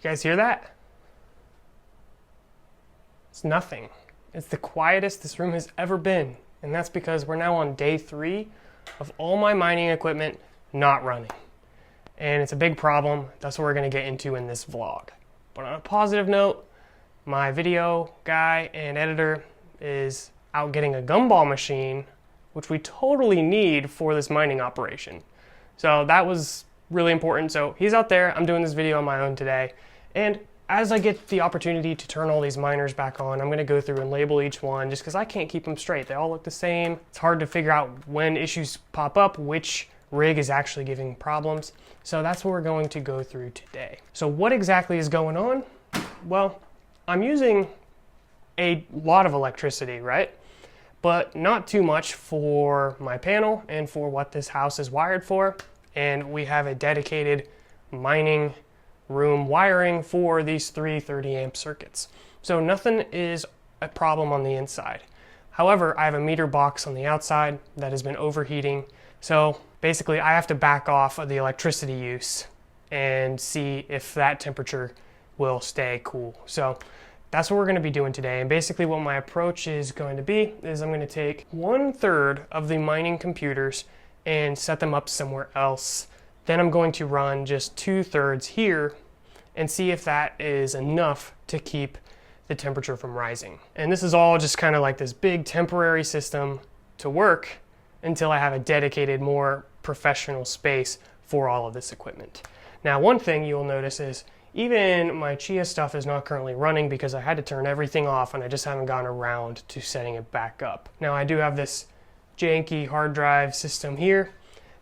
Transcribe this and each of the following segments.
guys hear that? It's nothing. It's the quietest this room has ever been. And that's because we're now on day 3 of all my mining equipment not running. And it's a big problem. That's what we're going to get into in this vlog. But on a positive note, my video guy and editor is out getting a gumball machine, which we totally need for this mining operation. So that was really important. So he's out there. I'm doing this video on my own today. And as I get the opportunity to turn all these miners back on, I'm going to go through and label each one just because I can't keep them straight. They all look the same. It's hard to figure out when issues pop up, which rig is actually giving problems. So that's what we're going to go through today. So what exactly is going on? Well, I'm using a lot of electricity, right? But not too much for my panel and for what this house is wired for. And we have a dedicated mining room wiring for these 3 30 amp circuits. So nothing is a problem on the inside. However, I have a meter box on the outside that has been overheating. So basically I have to back off of the electricity use and see if that temperature will stay cool. So that's what we're going to be doing today. And basically what my approach is going to be is I'm going to take 1/3 of the mining computers and set them up somewhere else. Then I'm going to run just 2/3 here and see if that is enough to keep the temperature from rising. And this is all just kind of like this big temporary system to work until I have a dedicated, more professional space for all of this equipment. Now, one thing you'll notice is even my Chia stuff is not currently running because I had to turn everything off and I just haven't gotten around to setting it back up. Now, I do have this janky hard drive system here,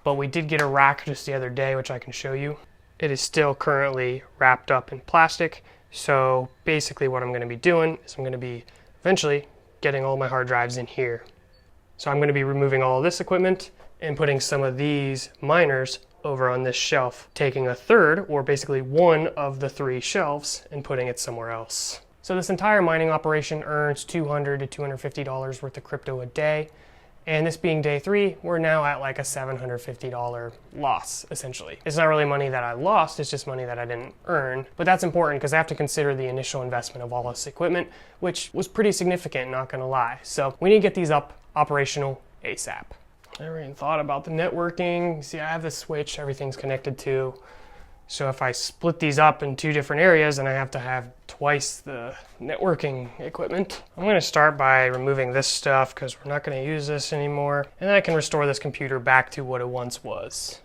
but we did get a rack just the other day, which I can show you. It is still currently wrapped up in plastic. So basically what I'm going to be doing is I'm going to be eventually getting all my hard drives in here. So I'm going to be removing all of this equipment and putting some of these miners over on this shelf, taking 1/3 or basically one of the 3 shelves and putting it somewhere else. So this entire mining operation earns $200 to $250 worth of crypto a day. And this being day 3, we're now at like a $750 loss, essentially. It's not really money that I lost, it's just money that I didn't earn. But that's important because I have to consider the initial investment of all this equipment, which was pretty significant, not gonna lie. So we need to get these up operational ASAP. I never even thought about the networking. See, I have this switch everything's connected to. So if I split these up in 2 different areas, then I have to have twice the networking equipment. I'm going to start by removing this stuff because we're not going to use this anymore. And then I can restore this computer back to what it once was.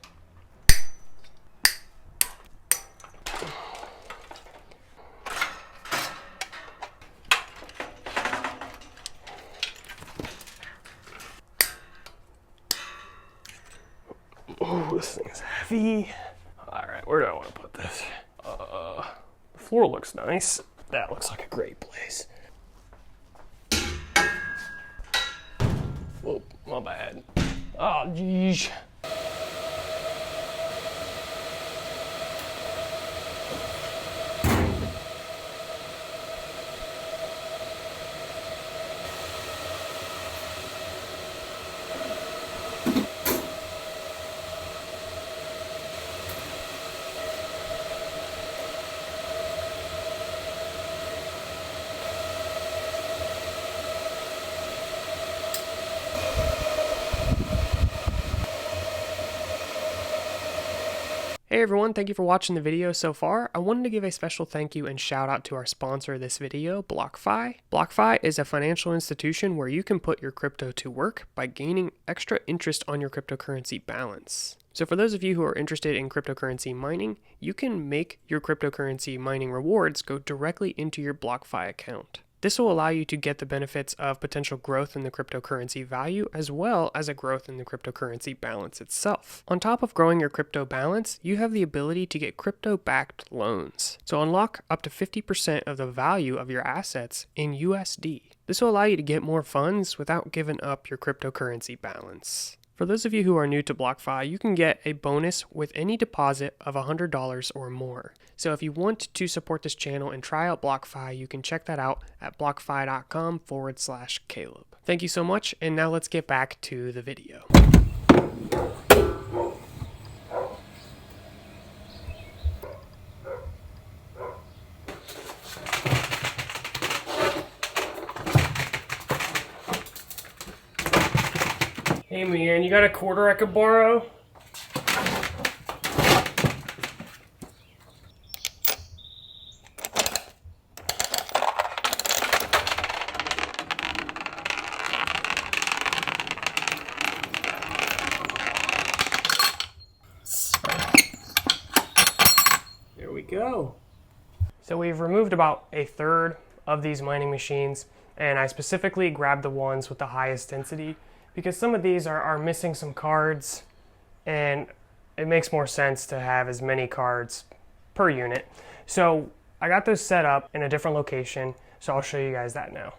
Oh, this thing's heavy. All right, where do I want to put this? The floor looks nice. That looks like a great place. Whoa, my bad. Oh, geez. Hey everyone, thank you for watching the video so far. I wanted to give a special thank you and shout out to our sponsor of this video, BlockFi. BlockFi is a financial institution where you can put your crypto to work by gaining extra interest on your cryptocurrency balance. So for those of you who are interested in cryptocurrency mining, you can make your cryptocurrency mining rewards go directly into your BlockFi account. This will allow you to get the benefits of potential growth in the cryptocurrency value as well as a growth in the cryptocurrency balance itself. On top of growing your crypto balance, you have the ability to get crypto-backed loans. So unlock up to 50% of the value of your assets in USD. This will allow you to get more funds without giving up your cryptocurrency balance. For those of you who are new to BlockFi, you can get a bonus with any deposit of $100 or more. So if you want to support this channel and try out BlockFi, you can check that out at blockfi.com/Caleb. Thank you so much, and now let's get back to the video. Hey man, you got a quarter I could borrow? There we go. So we've removed about a third of these mining machines, and I specifically grabbed the ones with the highest density because some of these are missing some cards, and it makes more sense to have as many cards per unit. So I got those set up in a different location, so I'll show you guys that now.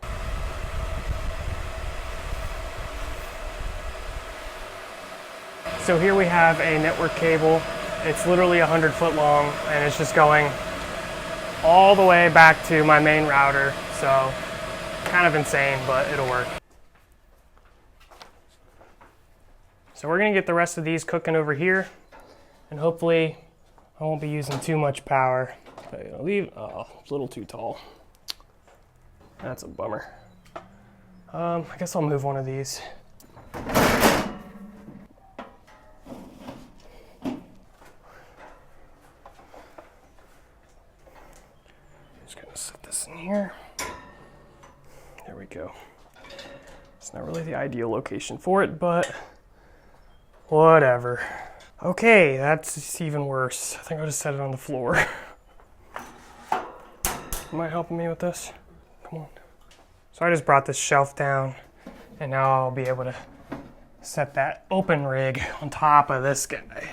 So here we have a network cable. It's literally 100 foot long, and it's just going all the way back to my main router. So kind of insane, but it'll work. So we're gonna get the rest of these cooking over here, and hopefully I won't be using too much power. But I'll leave, oh, it's a little too tall. That's a bummer. I guess I'll move one of these. Just gonna set this in here. There we go. It's not really the ideal location for it, but whatever. Okay, that's even worse. I think I'll just set it on the floor. You mind helping me with this? Come on. So I just brought this shelf down, and now I'll be able to set that open rig on top of this guy.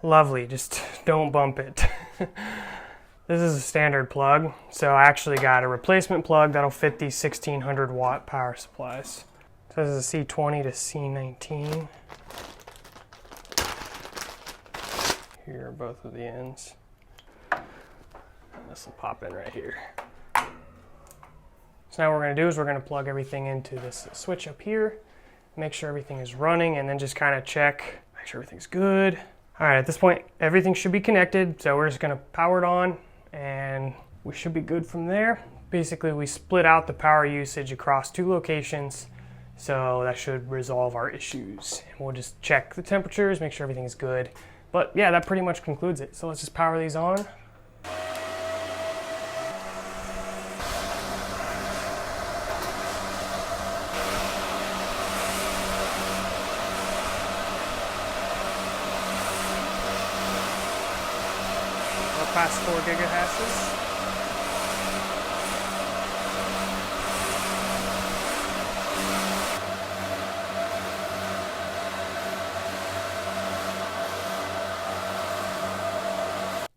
Lovely, just don't bump it. This is a standard plug, so I actually got a replacement plug that'll fit these 1600 watt power supplies. So this is a C20 to C19. Here are both of the ends. This will pop in right here. So now what we're going to do is we're going to plug everything into this switch up here, make sure everything is running, and then just kind of check, make sure everything's good. All right, at this point, everything should be connected, so we're just going to power it on, and we should be good from there. Basically, we split out the power usage across 2 locations, so that should resolve our issues. And we'll just check the temperatures, make sure everything's good. But yeah, that pretty much concludes it. So let's just power these on. Past 4 gigahashes.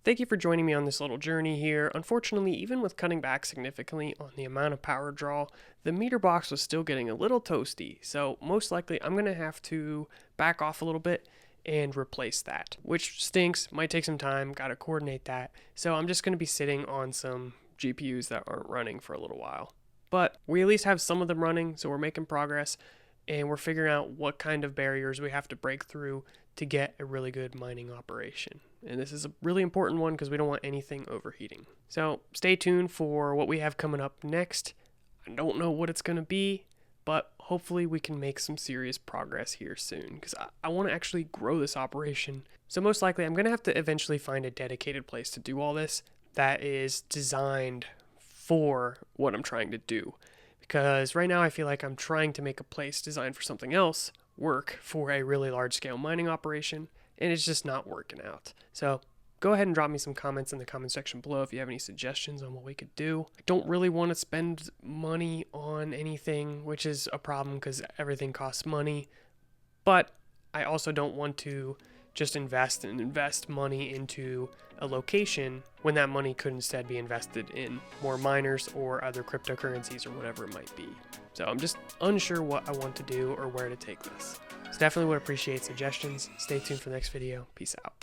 Thank you for joining me on this little journey here. Unfortunately, even with cutting back significantly on the amount of power draw, the meter box was still getting a little toasty. So most likely I'm going to have to back off a little bit and replace that, which stinks, might take some time, gotta coordinate that. So I'm just gonna be sitting on some GPUs that aren't running for a little while. But we at least have some of them running, so we're making progress, and we're figuring out what kind of barriers we have to break through to get a really good mining operation. And this is a really important one because we don't want anything overheating. So stay tuned for what we have coming up next. I don't know what it's gonna be, but hopefully we can make some serious progress here soon because I want to actually grow this operation. So most likely I'm going to have to eventually find a dedicated place to do all this that is designed for what I'm trying to do. Because right now I feel like I'm trying to make a place designed for something else work for a really large scale mining operation, and it's just not working out. So go ahead and drop me some comments in the comment section below if you have any suggestions on what we could do. I don't really want to spend money on anything, which is a problem because everything costs money. But I also don't want to just invest money into a location when that money could instead be invested in more miners or other cryptocurrencies or whatever it might be. So I'm just unsure what I want to do or where to take this. So definitely would appreciate suggestions. Stay tuned for the next video. Peace out.